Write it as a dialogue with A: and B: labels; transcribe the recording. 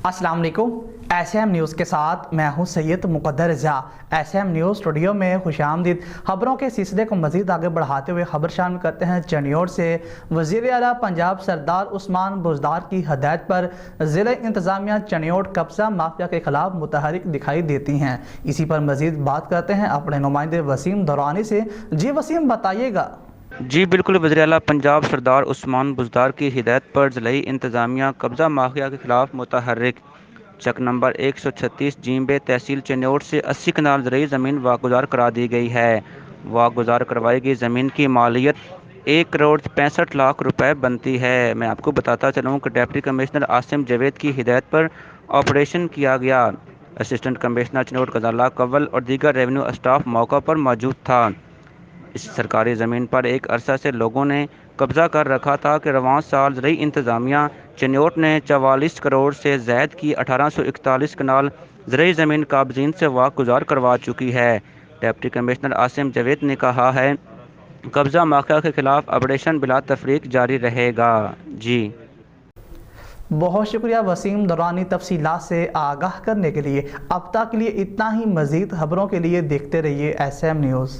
A: अस्सलाम वालेकुम। SM news के साथ मैं हूं सैयद मुक़द्दर रज़ा। SM न्यूज़ स्टूडियो में खुशामदीद। खबरों के सिलसिले को मज़ीद आगे बढ़ाते हुए खबर शामिल करते हैं चनियोट से। वज़ीर आला पंजाब सरदार उस्मान बुज़दार की हदायत पर ज़िला इंतज़ामिया चनियोट कब्ज़ा माफिया के खिलाफ मुतहरिक दिखाई देती हैं। इसी पर मज़ीद बात करते हैं अपने नुमाइंदे वसीम दौरानी से। जी वसीम, बताइएगा।
B: जी बिल्कुल, वज़ीर आला पंजाब सरदार उस्मान बुज़दार की हिदायत पर ज़िलाई इंतज़ामिया कब्ज़ा माफिया के खिलाफ मुतहर्रिक। चक नंबर 136 जींबे तहसील चनियोट से 80 कनाल ज़रूरी ज़मीन वागुज़ार करा दी गई है। वागुज़ार करवाई गई ज़मीन की मालियत 1 करोड़ 65 लाख रुपए बनती है। मैं आपको बताता चलूँ कि डिप्टी कमिश्नर आसिम जावेद की हिदायत पर ऑपरेशन किया गया। असिस्टेंट कमिश्नर चनियोट गजाला कव्वल और दीगर रेवेन्यू स्टाफ मौका पर मौजूद था। इस सरकारी ज़मीन पर एक अरसा से लोगों ने कब्ज़ा कर रखा था कि रवां साल ज़रूरी इंतज़ामिया चनियोट ने 44 करोड़ से ज़ायद की 1841 कनाल ज़रूरी ज़मीन काबज़ीन से वागुज़ार करवा चुकी है। डिप्टी कमिश्नर आसिम जावेद ने कहा है, कब्ज़ा माफिया के खिलाफ ऑपरेशन बिला तफरीक जारी रहेगा। जी
A: बहुत शुक्रिया वसीम दौरानी तफसीलात से आगाह करने के लिए। अब तक के लिए इतना ही। मज़ीद खबरों के लिए देखते रहिए SM न्यूज़।